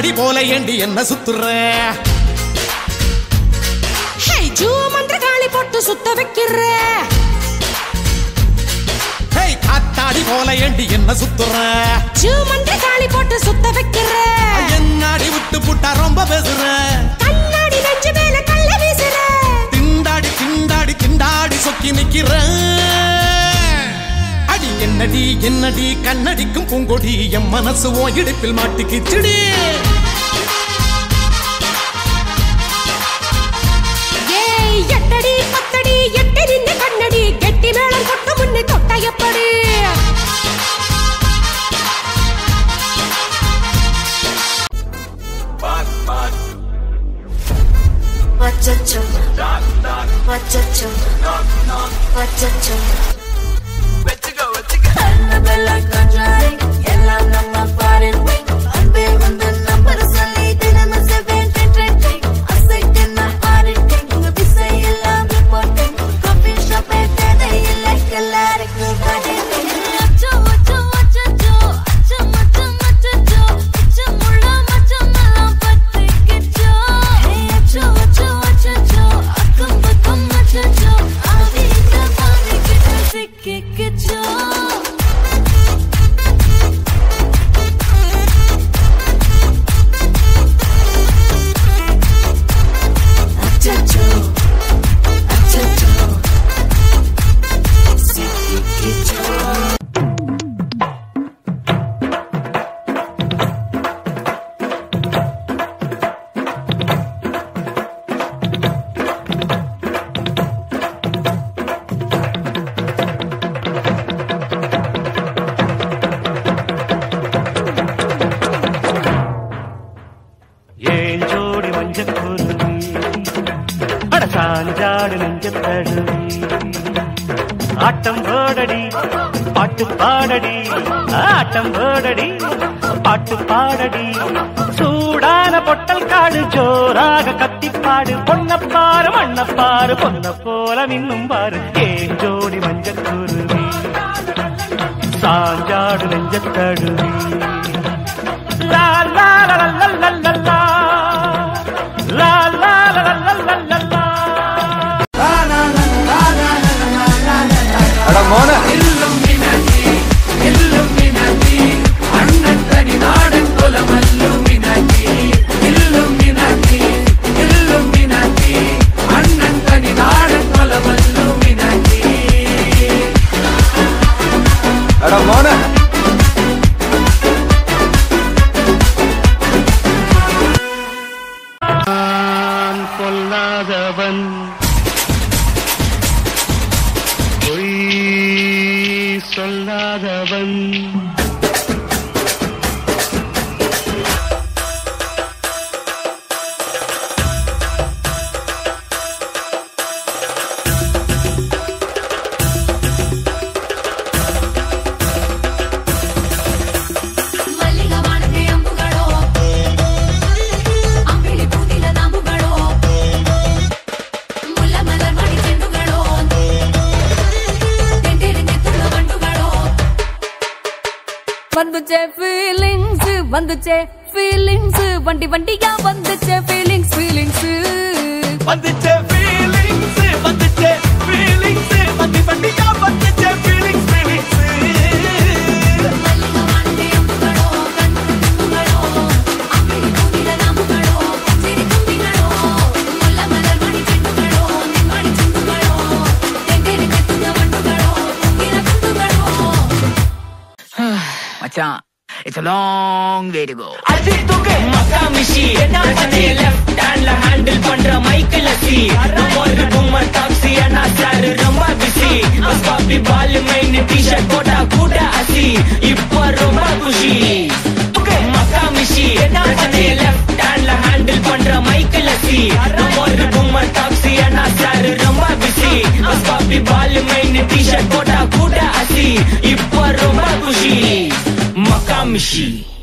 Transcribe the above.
காத்தாடி போல ஏண்டி என்ன சுத்துற ஜூ மந்திர காளி போட்டு சுத்த வைக்கிற காத்தாடி போல ஏண்டி என்ன சுத்துற ஜூ மந்திர காளி போட்டு சுத்த வைக்கிற என்னாடி விட்டு புட்டா ரொம்ப பேசுற கண்ணாடி நெஞ்சு மேல கள்ள வீசுற திண்டாடி திண்டாடி திண்டாடி சொக்கி நிக்கிற அடி என்னடி என்னடி கண்ணடிக்கும் பூங்கொடி என் மனசு ஓ இடுப்பில் மாட்டிக்கிச்சுடி எட்டடி பத்தடி எட்டி நின்று கண்ணடி கெட்டி மேளம் கொட்ட முன்னே தொட்ட எப்படி எல்லாம் நம்ம பாரில் அன்பே வந்து நம்பர் சொல்லி தினமும் சாஞ்சாடு நெஞ்சத்தழுவி ஆட்டம் போடடி பாட்டு பாடடி ஆட்டம் போடடி பாட்டு பாடடி சூடான பொட்டல் காடு ஜோராக கத்திப்பாடு பொன்னப்பாரு மண்ணப்பாரு பொன்ன போல மின்னும் பாரு ஏன் ஜோடி மஞ்சக்குருவி சாஞ்சாடு நெஞ்சத்தழுவி லா லா லா லா லா லா லா லா லா லா லா லா லா மோன அண்ணத்தடி நாடன் கொல மல்லுமினி இல்லுமினி இல்லுமினி அண்ணத்தடி நாடன் கொல மல்லுமினி அட மோன சொல்லாதவன் சொல்லாதவன் வந்துச்சே ஃபீலிங்ஸ் வந்துச்சே ஃபீலிங்ஸ் வண்டி வண்டியா வந்துச்சே ஃபீலிங்ஸ் ஃபீலிங்ஸ் வந்துச்சே ஃபீலிங்ஸ் வந்துச்சே ஃபீலிங்ஸ் வண்டி வண்டியா வந்துச்சே ஃபீலிங்ஸ் ஃபீலிங்ஸ் மச்சான் it's a long way to go அடி தூக்கு மக்கா மிஷி நானே லெஃப்ட் ஹேண்ட்ல ஹேண்டில் பண்ற மைக்கேல் சி ஒரு பூமர் டாக்ஸி انا சார் ரொம்ப பிஸி பஸ் காபி பால் மைன் டி-ஷர்ட் போட்டா கூட அசி இப்போ ரொம்ப குஷி தூக்கு மக்கா மிஷி நானே லெஃப்ட் ஹேண்ட்ல ஹேண்டில் பண்ற மைக்கேல் சி ஒரு பூமர் டாக்ஸி انا சார் ரொம்ப பிஸி பஸ் காபி பால் மைன் டி-ஷர்ட் போட்டா கூட அசி இப்போ ரொம்ப குஷி Makamishi